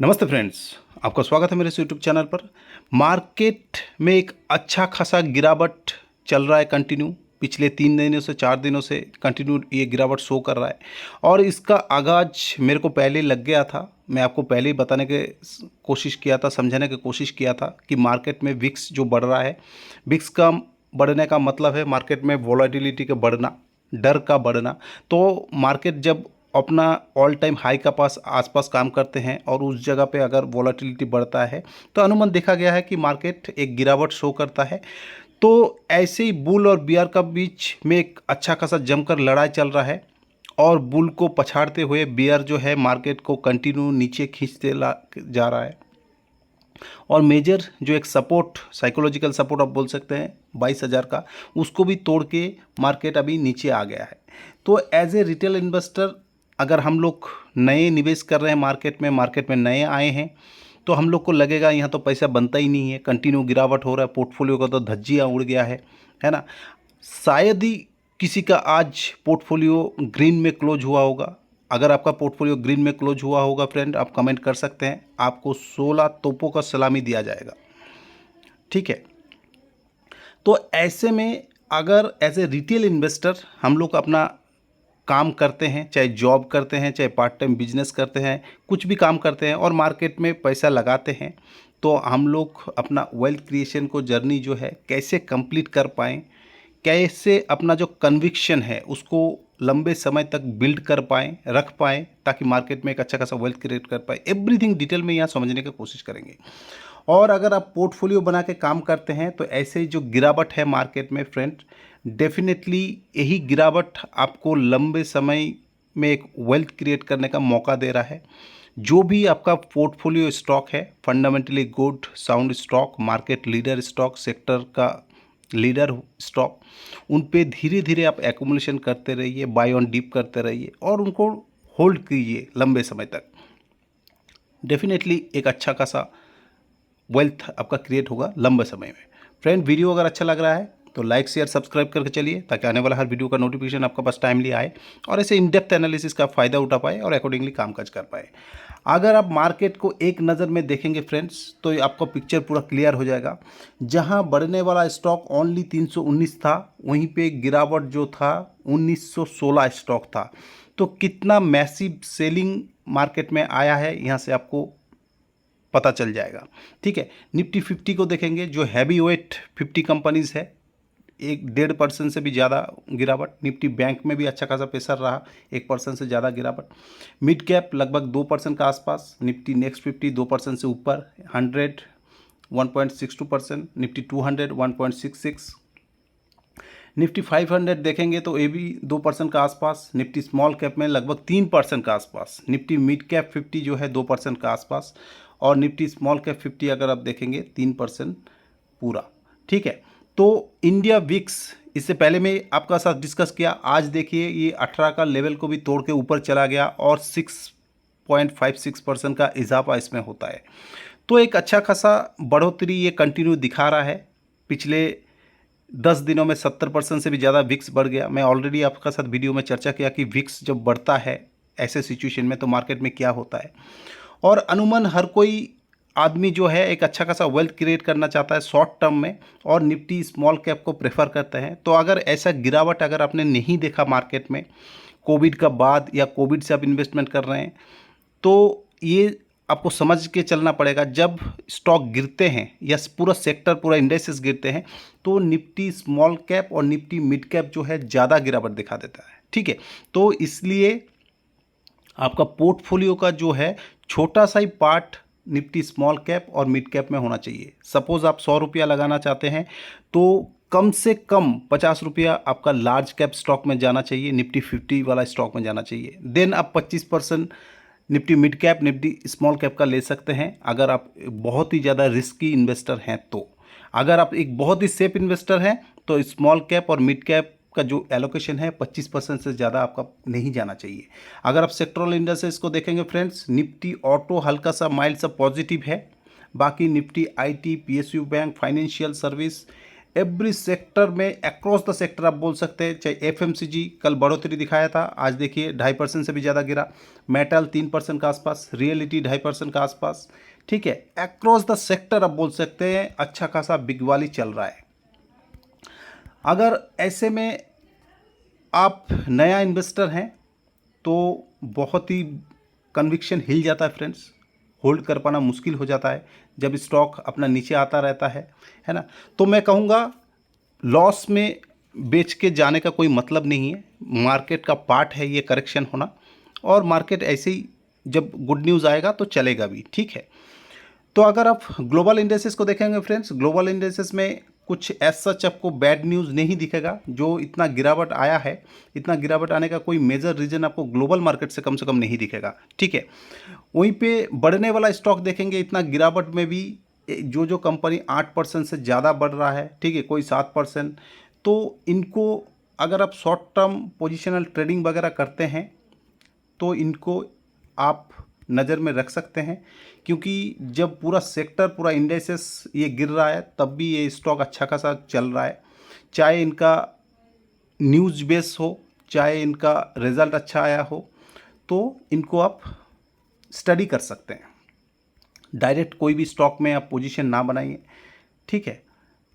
नमस्ते फ्रेंड्स, आपका स्वागत है मेरे इस यूट्यूब चैनल पर। मार्केट में एक अच्छा खासा गिरावट चल रहा है कंटिन्यू। पिछले 3 दिनों से 4 दिनों से कंटिन्यू ये गिरावट शो कर रहा है और इसका आगाज मेरे को पहले लग गया था। मैं आपको पहले ही बताने के कोशिश किया था, समझाने की कोशिश किया था कि मार्केट में विक्स जो बढ़ रहा है, विक्स का बढ़ने का मतलब है मार्केट में वॉलेटिलिटी का बढ़ना, डर का बढ़ना। तो मार्केट जब अपना ऑल टाइम हाई का पास आसपास काम करते हैं और उस जगह पे अगर वॉलेटिलिटी बढ़ता है तो अनुमान देखा गया है कि मार्केट एक गिरावट शो करता है। तो ऐसे ही बुल और बियर का बीच में एक अच्छा खासा जमकर लड़ाई चल रहा है और बुल को पछाड़ते हुए बियर जो है मार्केट को कंटिन्यू नीचे खींचते जा रहा है। और मेजर जो एक सपोर्ट, साइकोलॉजिकल सपोर्ट आप बोल सकते हैं 22,000 का, उसको भी तोड़ के मार्केट अभी नीचे आ गया है। तो एज ए रिटेल इन्वेस्टर अगर हम लोग नए निवेश कर रहे हैं मार्केट में नए आए हैं तो हम लोग को लगेगा यहाँ तो पैसा बनता ही नहीं है, कंटिन्यू गिरावट हो रहा है, पोर्टफोलियो का तो धज्जियाँ उड़ गया है ना। शायद ही किसी का आज पोर्टफोलियो ग्रीन में क्लोज हुआ होगा। अगर आपका पोर्टफोलियो ग्रीन में क्लोज हुआ होगा फ्रेंड, आप कमेंट कर सकते हैं, आपको 16 तोपों का सलामी दिया जाएगा, ठीक है। तो ऐसे में अगर एज ए रिटेल इन्वेस्टर हम लोग अपना काम करते हैं, चाहे जॉब करते हैं, चाहे पार्ट टाइम बिजनेस करते हैं, कुछ भी काम करते हैं और मार्केट में पैसा लगाते हैं, तो हम लोग अपना वेल्थ क्रिएशन को जर्नी जो है कैसे कंप्लीट कर पाएँ, कैसे अपना जो कन्विक्शन है उसको लंबे समय तक बिल्ड कर पाएँ, रख पाएँ, ताकि मार्केट में एक अच्छा खासा वेल्थ क्रिएट कर पाए, एवरीथिंग डिटेल में यहाँ समझने की कोशिश करेंगे। और अगर आप पोर्टफोलियो बना के काम करते हैं तो ऐसे जो गिरावट है मार्केट में फ्रेंड, डेफिनेटली यही गिरावट आपको लंबे समय में एक वेल्थ क्रिएट करने का मौका दे रहा है। जो भी आपका पोर्टफोलियो स्टॉक है, fundamentally good sound stock, market leader stock, sector का लीडर स्टॉक, उन पे धीरे धीरे आप एक्यूमुलेशन करते रहिए, बाय ऑन डिप करते रहिए और उनको होल्ड कीजिए लंबे समय तक। डेफिनेटली एक अच्छा खासा वेल्थ आपका क्रिएट होगा लंबे समय में। फ्रेंड, वीडियो अगर अच्छा लग रहा है तो लाइक शेयर सब्सक्राइब करके चलिए, ताकि आने वाला हर वीडियो का नोटिफिकेशन आपका पास टाइमली आए और ऐसे इन डेप्थ एनालिसिस का फ़ायदा उठा पाए और अकॉर्डिंगली कामकाज कर पाए। अगर आप मार्केट को एक नज़र में देखेंगे फ्रेंड्स तो आपका पिक्चर पूरा क्लियर हो जाएगा। जहां बढ़ने वाला स्टॉक ओनली 319 था, वहीं पे गिरावट जो था 1916 स्टॉक था। तो कितना मैसिव सेलिंग मार्केट में आया है यहाँ से आपको पता चल जाएगा, ठीक है। निफ्टी 50 को देखेंगे, जो हैवी वेट 50 कंपनीज है, 1.5% से भी ज़्यादा गिरावट। निफ्टी बैंक में भी अच्छा खासा प्रेशर रहा, 1% से ज़्यादा गिरावट। मिड कैप लगभग 2% का आसपास, निफ्टी नेक्स्ट 50 2% से ऊपर, 100 1.62%, निफ्टी 200 1.66, निफ्टी 500 देखेंगे तो ये भी 2% का आसपास। निफ्टी स्मॉल कैप में लगभग 3% का आसपास। निफ्टी मिड कैप 50 जो है 2% का आसपास और निफ्टी स्मॉल कैप 50 अगर आप देखेंगे 3% पूरा, ठीक है। तो इंडिया विक्स इससे पहले मैं आपका साथ डिस्कस किया, आज देखिए ये 18 का लेवल को भी तोड़ के ऊपर चला गया और 6.56% का इजाफा इसमें होता है। तो एक अच्छा खासा बढ़ोतरी ये कंटिन्यू दिखा रहा है। पिछले 10 दिनों में 70% से भी ज़्यादा विक्स बढ़ गया। मैं ऑलरेडी आपका साथ वीडियो में चर्चा किया कि विक्स जब बढ़ता है ऐसे सिचुएशन में तो मार्केट में क्या होता है। और अनुमान हर कोई आदमी जो है एक अच्छा खासा वेल्थ क्रिएट करना चाहता है शॉर्ट टर्म में और निफ्टी स्मॉल कैप को प्रेफर करते हैं। तो अगर ऐसा गिरावट अगर आपने नहीं देखा मार्केट में कोविड का बाद या कोविड से आप इन्वेस्टमेंट कर रहे हैं, तो ये आपको समझ के चलना पड़ेगा। जब स्टॉक गिरते हैं या पूरा सेक्टर, पूरा इंडेक्सेस गिरते हैं, तो निफ्टी स्मॉल कैप और निफ्टी मिड कैप जो है ज़्यादा गिरावट दिखा देता है, ठीक है। तो इसलिए आपका पोर्टफोलियो का जो है छोटा सा ही पार्ट निफ्टी स्मॉल कैप और मिड कैप में होना चाहिए। सपोज़ आप 100 रुपया लगाना चाहते हैं तो कम से कम 50 रुपया आपका लार्ज कैप स्टॉक में जाना चाहिए, निफ्टी 50 वाला स्टॉक में जाना चाहिए। देन आप 25% Nifty mid cap, Nifty small cap का ले सकते हैं अगर आप बहुत ही ज़्यादा रिस्की इन्वेस्टर हैं तो। अगर आप एक बहुत ही सेफ इन्वेस्टर हैं तो स्मॉल कैप और मिड कैप का जो एलोकेशन है 25% से ज़्यादा आपका नहीं जाना चाहिए। अगर आप सेक्टरल इंडेक्सेस को देखेंगे फ्रेंड्स, निफ्टी ऑटो हल्का सा माइल्ड सा पॉजिटिव है, बाकी Nifty IT, PSU bank, financial service, every sector में, अक्रॉस द सेक्टर आप बोल सकते हैं। चाहे एफएमसीजी कल बढ़ोतरी दिखाया था, आज देखिए 2.5% से भी ज़्यादा गिरा। मेटल 3% के आसपास, रियलिटी 2.5% के आसपास। ठीक है, अक्रॉस द सेक्टर आप बोल सकते हैं अच्छा खासा बिग वाली चल रहा है। अगर ऐसे में आप नया इन्वेस्टर हैं तो बहुत ही कन्विक्शन हिल जाता है फ्रेंड्स, होल्ड कर पाना मुश्किल हो जाता है जब स्टॉक अपना नीचे आता रहता है ना। तो मैं कहूँगा लॉस में बेच के जाने का कोई मतलब नहीं है, मार्केट का पार्ट है ये करेक्शन होना, और मार्केट ऐसे ही जब गुड न्यूज़ आएगा तो चलेगा भी। ठीक है, तो अगर आप ग्लोबल इंडेसेस को देखेंगे फ्रेंड्स, ग्लोबल इंडेसेस में कुछ एज सच आपको बैड न्यूज़ नहीं दिखेगा। जो इतना गिरावट आया है, इतना गिरावट आने का कोई मेजर रीज़न आपको ग्लोबल मार्केट से कम नहीं दिखेगा। ठीक है, वहीं पे बढ़ने वाला स्टॉक देखेंगे, इतना गिरावट में भी जो कंपनी 8% से ज़्यादा बढ़ रहा है, ठीक है, कोई 7%, तो इनको अगर आप शॉर्ट टर्म पोजिशनल ट्रेडिंग वगैरह करते हैं तो इनको आप नज़र में रख सकते हैं, क्योंकि जब पूरा सेक्टर, पूरा इंडेसेस ये गिर रहा है तब भी ये स्टॉक अच्छा खासा चल रहा है। चाहे इनका न्यूज़ बेस हो, चाहे इनका रिज़ल्ट अच्छा आया हो, तो इनको आप स्टडी कर सकते हैं। डायरेक्ट कोई भी स्टॉक में आप पोजीशन ना बनाइए। ठीक है,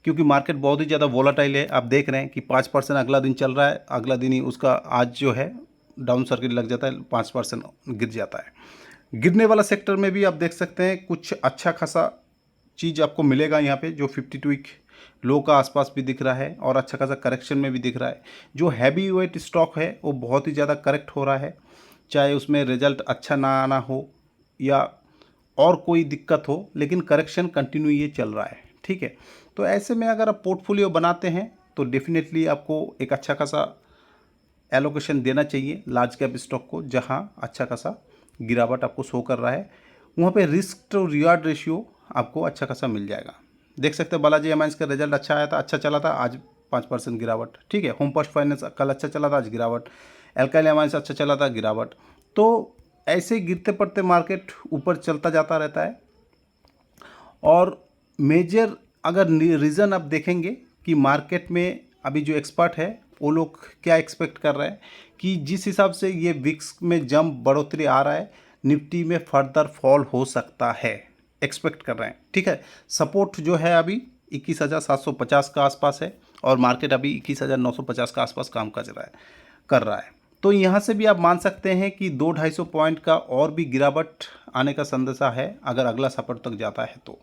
क्योंकि मार्केट बहुत ही ज़्यादा वोलाटाइल है। आप देख रहे हैं कि 5% अगला दिन चल रहा है, अगला दिन ही उसका आज जो है डाउन सर्किट लग जाता है, 5% गिर जाता है। गिरने वाला सेक्टर में भी आप देख सकते हैं कुछ अच्छा खासा चीज़ आपको मिलेगा यहाँ पे, जो 52 वीक लो का आसपास भी दिख रहा है और अच्छा खासा करेक्शन में भी दिख रहा है। जो हैवी वेट स्टॉक है वो बहुत ही ज़्यादा करेक्ट हो रहा है, चाहे उसमें रिजल्ट अच्छा ना आना हो या और कोई दिक्कत हो, लेकिन करेक्शन कंटिन्यू ये चल रहा है। ठीक है, तो ऐसे में अगर आप पोर्टफोलियो बनाते हैं तो डेफिनेटली आपको एक अच्छा खासा एलोकेशन देना चाहिए लार्ज कैप स्टॉक को, जहां अच्छा खासा गिरावट आपको शो कर रहा है। वहाँ पे रिस्क टू रिवार्ड रेशियो आपको अच्छा खासा मिल जाएगा। देख सकते हैं बालाजी एमाइंस का रिजल्ट अच्छा आया था, अच्छा चला था, आज 5% गिरावट। ठीक है, होम फर्स्ट फाइनेंस कल अच्छा चला था, आज गिरावट। एल्काइल एमाइंस अच्छा चला था, गिरावट। तो ऐसे गिरते पड़ते मार्केट ऊपर चलता जाता रहता है। और मेजर अगर रीज़न आप देखेंगे कि मार्केट में अभी जो एक्सपर्ट है वो लोग क्या एक्सपेक्ट कर रहे हैं कि जिस हिसाब से ये विक्स में जंप बढ़ोतरी आ रहा है, निफ्टी में फर्दर फॉल हो सकता है, एक्सपेक्ट कर रहे हैं। ठीक है, सपोर्ट जो है अभी 21,750 का आसपास है और मार्केट अभी 21,950 का आसपास काम कर रहा है। तो यहाँ से भी आप मान सकते हैं कि 200-250 पॉइंट का और भी गिरावट आने का संदेशा है अगर अगला सपोर्ट तक जाता है तो।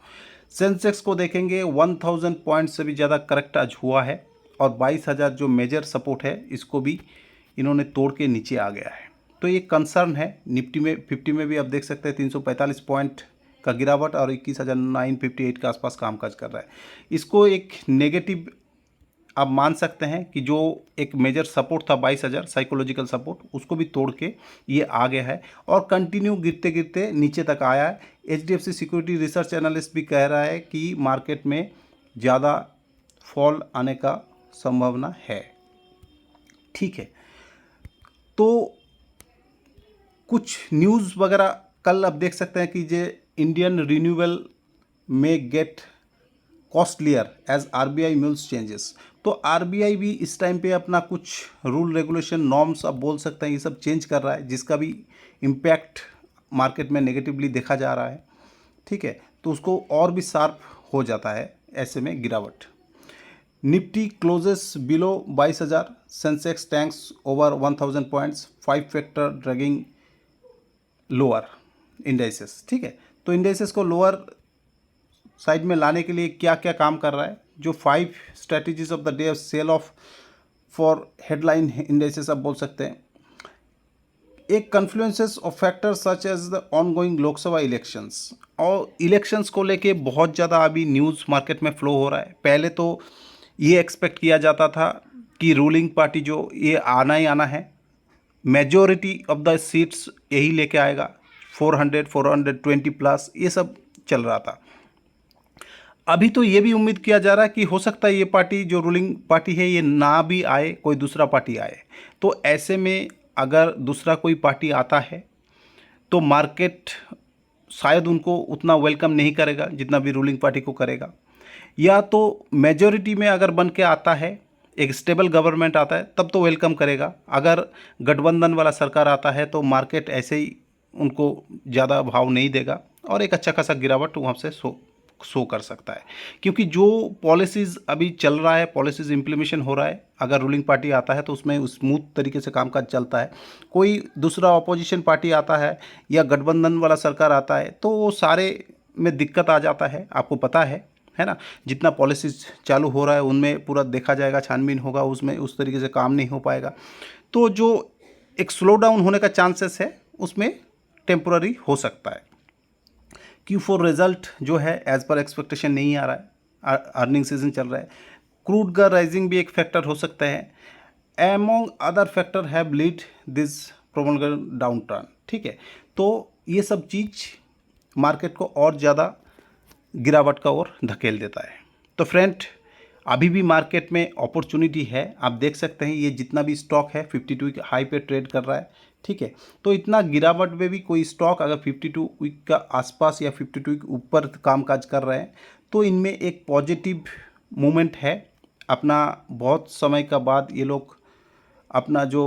सेंसेक्स को देखेंगे 1000 पॉइंट से भी ज़्यादा करेक्ट आज हुआ है और 22,000 जो मेजर सपोर्ट है इसको भी इन्होंने तोड़ के नीचे आ गया है। तो ये कंसर्न है। निफ्टी में 50 में भी आप देख सकते हैं 345 पॉइंट का गिरावट और 21,958 के आसपास कामकाज कर रहा है। इसको एक नेगेटिव आप मान सकते हैं कि जो एक मेजर सपोर्ट था 22,000 साइकोलॉजिकल सपोर्ट, उसको भी तोड़ के ये आ गया है और कंटिन्यू गिरते गिरते नीचे तक आया है। HDFC सिक्योरिटी रिसर्च एनालिस्ट भी कह रहा है कि मार्केट में ज़्यादा फॉल आने का संभावना है। ठीक है, तो कुछ न्यूज़ वगैरह कल आप देख सकते हैं कि जे इंडियन रिन्यूएबल में get costlier as RBI moves changes. तो RBI भी इस टाइम पे अपना कुछ रूल रेगुलेशन नॉर्म्स आप बोल सकते हैं ये सब चेंज कर रहा है, जिसका भी इम्पैक्ट मार्केट में नेगेटिवली देखा जा रहा है। ठीक है, तो उसको और भी शार्प हो जाता है ऐसे में गिरावट। Nifty closes below 22,000, Sensex tanks over 1,000 points, 5 factor dragging lower indices. ठीक है, तो इंडाइसेस को लोअर साइड में लाने के लिए क्या क्या काम कर रहा है, जो 5 strategies of the day, sell off for headline indices आप बोल सकते हैं। एक confluences of factors such as the ongoing Lok Sabha elections, और इलेक्शंस को लेके बहुत ज़्यादा अभी न्यूज़ मार्केट में फ्लो हो रहा है। पहले तो ये एक्सपेक्ट किया जाता था कि रूलिंग पार्टी जो ये आना ही आना है, मेजॉरिटी ऑफ द सीट्स यही लेके आएगा, 400 420 प्लस ये सब चल रहा था। अभी तो ये भी उम्मीद किया जा रहा है कि हो सकता है ये पार्टी जो रूलिंग पार्टी है ये ना भी आए, कोई दूसरा पार्टी आए। तो ऐसे में अगर दूसरा कोई पार्टी आता है तो मार्केट शायद उनको उतना वेलकम नहीं करेगा जितना भी रूलिंग पार्टी को करेगा। या तो मेजॉरिटी में अगर बन के आता है, एक स्टेबल गवर्नमेंट आता है, तब तो वेलकम करेगा। अगर गठबंधन वाला सरकार आता है तो मार्केट ऐसे ही उनको ज़्यादा भाव नहीं देगा और एक अच्छा खासा गिरावट वहाँ से शो कर सकता है। क्योंकि जो पॉलिसीज़ अभी चल रहा है, पॉलिसीज़ इम्प्लीमेशन हो रहा है, अगर रूलिंग पार्टी आता है तो उसमें स्मूथ तरीके से कामकाज चलता है। कोई दूसरा ऑपोजिशन पार्टी आता है या गठबंधन वाला सरकार आता है तो वो सारे में दिक्कत आ जाता है, आपको पता है ना। जितना पॉलिसीज चालू हो रहा है उनमें पूरा देखा जाएगा, छानबीन होगा, उसमें उस तरीके से काम नहीं हो पाएगा। तो जो एक स्लो डाउन होने का चांसेस है उसमें टेम्पोररी हो सकता है। Q4 रिजल्ट जो है एज पर एक्सपेक्टेशन नहीं आ रहा है, अर्निंग सीजन चल रहा है। क्रूड का राइजिंग भी एक फैक्टर हो सकता है। Among other factor have lead this प्रोमोगल डाउन टर्न। ठीक है, तो ये सब चीज़ मार्केट को और ज़्यादा गिरावट का ओर धकेल देता है। तो फ्रेंड, अभी भी मार्केट में अपॉर्चुनिटी है। आप देख सकते हैं ये जितना भी स्टॉक है 52 वीक हाई पे ट्रेड कर रहा है। ठीक है, तो इतना गिरावट में भी कोई स्टॉक अगर 52 वीक का आसपास या 52 वीक ऊपर कामकाज कर रहे हैं तो इनमें एक पॉजिटिव मूवमेंट है। अपना बहुत समय का बाद ये लोग अपना जो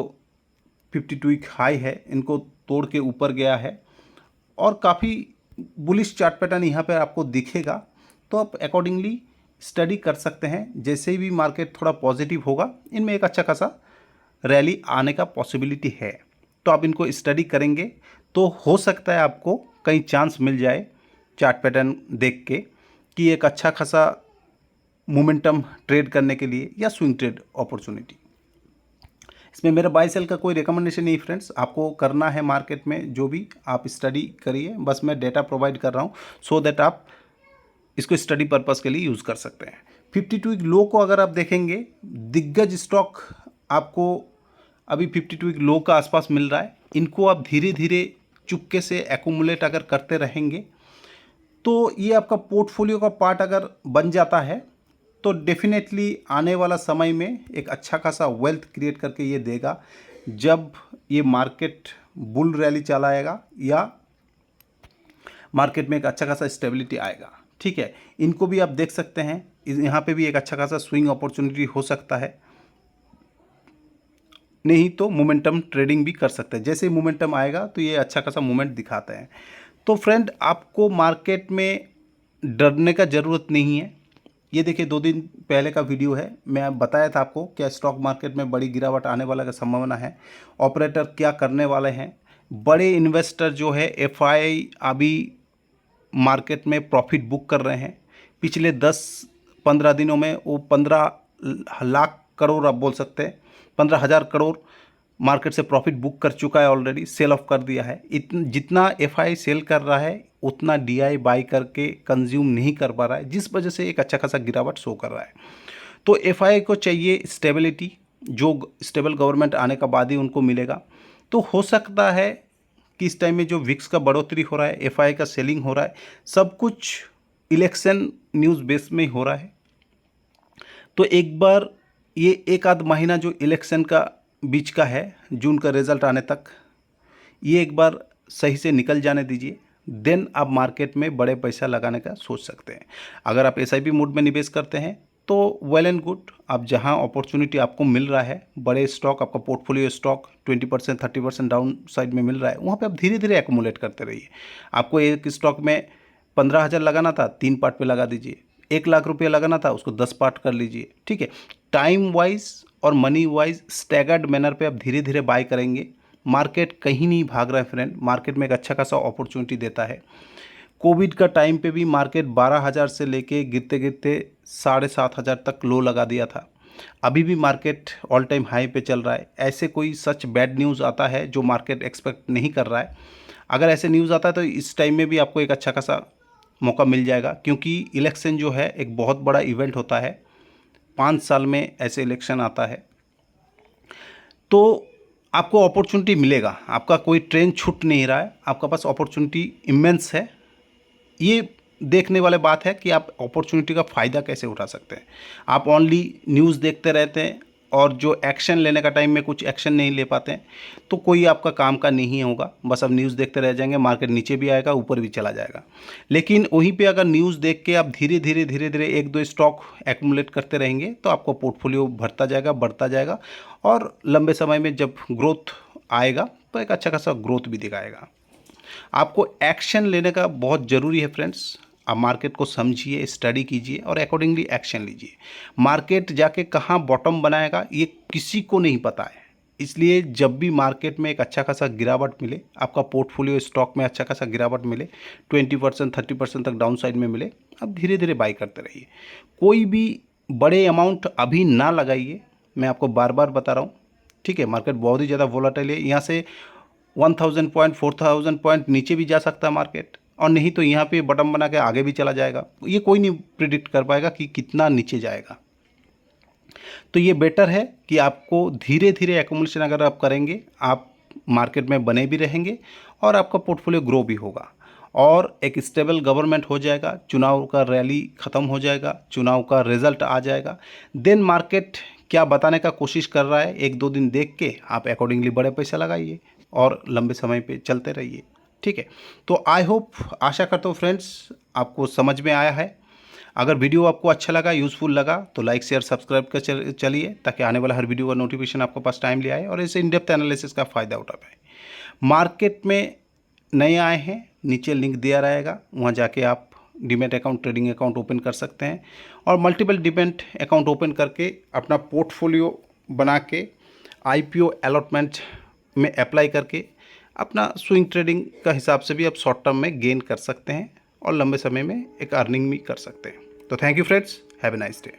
52 वीक हाई है इनको तोड़ के ऊपर गया है और काफ़ी बुलिश चार्ट पैटर्न यहाँ पर आपको दिखेगा। तो आप अकॉर्डिंगली स्टडी कर सकते हैं। जैसे ही भी मार्केट थोड़ा पॉजिटिव होगा इनमें एक अच्छा खासा रैली आने का पॉसिबिलिटी है। तो आप इनको स्टडी करेंगे तो हो सकता है आपको कहीं चांस मिल जाए चार्ट पैटर्न देख के कि एक अच्छा खासा मोमेंटम ट्रेड करने के लिए या स्विंग ट्रेड अपॉर्चुनिटी। इसमें मेरा बाय सेल का कोई रिकमेंडेशन नहीं फ्रेंड्स, आपको करना है मार्केट में जो भी आप स्टडी करिए। बस मैं डेटा प्रोवाइड कर रहा हूँ सो दैट आप इसको स्टडी पर्पस के लिए यूज़ कर सकते हैं। 52 वीक लो को अगर आप देखेंगे, दिग्गज स्टॉक आपको अभी 52 वीक लो का आसपास मिल रहा है। इनको आप धीरे धीरे चुपके से एक्यूमुलेट अगर करते रहेंगे तो ये आपका पोर्टफोलियो का पार्ट अगर बन जाता है तो डेफिनेटली आने वाला समय में एक अच्छा खासा वेल्थ क्रिएट करके ये देगा जब ये मार्केट बुल रैली चलाएगा या मार्केट में एक अच्छा खासा स्टेबिलिटी आएगा। ठीक है, इनको भी आप देख सकते हैं, यहाँ पे भी एक अच्छा खासा स्विंग अपॉर्चुनिटी हो सकता है। नहीं तो मोमेंटम ट्रेडिंग भी कर सकते हैं। जैसे ही मोमेंटम आएगा तो ये अच्छा खासा मूवमेंट दिखाते हैं। तो फ्रेंड, आपको मार्केट में डरने का ज़रूरत नहीं है। ये देखिए 2 दिन पहले का वीडियो है, मैं बताया था आपको क्या स्टॉक मार्केट में बड़ी गिरावट आने वाला का संभावना है, ऑपरेटर क्या करने वाले हैं। बड़े इन्वेस्टर जो है FI अभी मार्केट में प्रॉफिट बुक कर रहे हैं। पिछले 10-15 दिनों में वो 15 लाख करोड़ आप बोल सकते हैं, 15,000 करोड़ मार्केट से प्रॉफिट बुक कर चुका है ऑलरेडी, सेल ऑफ कर दिया है। जितना FI सेल कर रहा है उतना DI बाई करके कंज्यूम नहीं कर पा रहा है, जिस वजह से एक अच्छा खासा गिरावट शो कर रहा है। तो FI को चाहिए स्टेबिलिटी, जो स्टेबल गवर्नमेंट आने का बाद ही उनको मिलेगा। तो हो सकता है कि इस टाइम में जो विक्स का बढ़ोतरी हो रहा है, FI का सेलिंग हो रहा है, सब कुछ इलेक्शन न्यूज़ बेस में ही हो रहा है। तो एक बार ये एक आध महीना जो इलेक्शन का बीच का है, जून का रिजल्ट आने तक, ये एक बार सही से निकल जाने दीजिए, देन आप मार्केट में बड़े पैसा लगाने का सोच सकते हैं। अगर आप SIP मोड में निवेश करते हैं तो वेल एंड गुड, आप जहां अपॉर्चुनिटी आपको मिल रहा है, बड़े स्टॉक, आपका पोर्टफोलियो स्टॉक 20% 30% डाउन साइड में मिल रहा है, वहाँ पे आप धीरे धीरे एक्यूमुलेट करते रहिए। आपको एक स्टॉक में 15,000 लगाना था, 3 पार्ट पे लगा दीजिए। 1 लाख रुपये लगाना था, उसको 10 पार्ट कर लीजिए। ठीक है, टाइम वाइज और मनी वाइज स्टैगर्ड मैनर पे आप धीरे धीरे बाय करेंगे। मार्केट कहीं नहीं भाग रहा है फ्रेंड, मार्केट में एक अच्छा खासा अपॉर्चुनिटी देता है। कोविड का टाइम पे भी मार्केट 12,000 से लेके गिरते गिरते 7,500 तक लो लगा दिया था। अभी भी मार्केट ऑल टाइम हाई पे चल रहा है। ऐसे कोई सच बैड न्यूज़ आता है जो मार्केट एक्सपेक्ट नहीं कर रहा है, अगर ऐसे न्यूज़ आता है तो इस टाइम में भी आपको एक अच्छा खासा मौका मिल जाएगा, क्योंकि इलेक्शन जो है एक बहुत बड़ा इवेंट होता है, 5 साल में ऐसे इलेक्शन आता है। तो आपको अपॉर्चुनिटी मिलेगा, आपका कोई ट्रेन छूट नहीं रहा है, आपका पास अपॉर्चुनिटी इमेंस है। ये देखने वाले बात है कि आप अपॉर्चुनिटी का फ़ायदा कैसे उठा सकते हैं। आप ओनली न्यूज़ देखते रहते हैं, और जो एक्शन लेने का टाइम में कुछ एक्शन नहीं ले पाते हैं तो कोई आपका काम का नहीं होगा, बस अब न्यूज़ देखते रह जाएंगे, मार्केट नीचे भी आएगा ऊपर भी चला जाएगा। लेकिन वहीं पे अगर न्यूज़ देख के आप धीरे धीरे एक दो स्टॉक एक्यूमुलेट करते रहेंगे तो आपका पोर्टफोलियो भरता जाएगा, बढ़ता जाएगा, और लंबे समय में जब ग्रोथ आएगा तो एक अच्छा खासा ग्रोथ भी दिखाएगा। आपको एक्शन लेने का बहुत ज़रूरी है फ्रेंड्स। आप मार्केट को समझिए, स्टडी कीजिए और अकॉर्डिंगली एक्शन लीजिए। मार्केट जाके कहाँ बॉटम बनाएगा ये किसी को नहीं पता है, इसलिए जब भी मार्केट में एक अच्छा खासा गिरावट मिले, आपका पोर्टफोलियो स्टॉक में अच्छा खासा गिरावट मिले, 20% 30% तक डाउन साइड में मिले, आप धीरे धीरे बाई करते रहिए। कोई भी बड़े अमाउंट अभी ना लगाइए, मैं आपको बार बार बता रहा हूँ, ठीक है। मार्केट बहुत ही ज़्यादा वोलेटाइल है, यहाँ से 1000 पॉइंट 4000 पॉइंट नीचे भी जा सकता है मार्केट, और नहीं तो यहाँ पे बटन बना के आगे भी चला जाएगा। ये कोई नहीं प्रिडिक्ट कर पाएगा कि कितना नीचे जाएगा। तो ये बेटर है कि आपको धीरे धीरे एक्यूमुलेशन अगर आप करेंगे, आप मार्केट में बने भी रहेंगे और आपका पोर्टफोलियो ग्रो भी होगा, और एक स्टेबल गवर्नमेंट हो जाएगा, चुनाव का रैली ख़त्म हो जाएगा, चुनाव का रिजल्ट आ जाएगा, देन मार्केट क्या बताने का कोशिश कर रहा है एक दो दिन देख के आप अकॉर्डिंगली बड़े पैसा लगाइए और लंबे समय पे चलते रहिए, ठीक है। तो आई होप, आशा करता हूँ फ्रेंड्स आपको समझ में आया है। अगर वीडियो आपको अच्छा लगा, यूज़फुल लगा तो लाइक शेयर सब्सक्राइब कर चलिए, ताकि आने वाला हर वीडियो का नोटिफिकेशन आपके पास टाइम ले आए और इसे इन डेप्थ एनालिसिस का फ़ायदा उठा पाए। मार्केट में नए आए हैं, नीचे लिंक दिया रहेगा, वहाँ जाके आप demat account, trading account open कर सकते हैं और मल्टीपल डीमैट अकाउंट ओपन करके अपना पोर्टफोलियो बना के IPO अलॉटमेंट में अप्लाई करके अपना स्विंग ट्रेडिंग का हिसाब से भी आप शॉर्ट टर्म में गेन कर सकते हैं और लंबे समय में एक अर्निंग भी कर सकते हैं। तो thank you friends, have a nice day.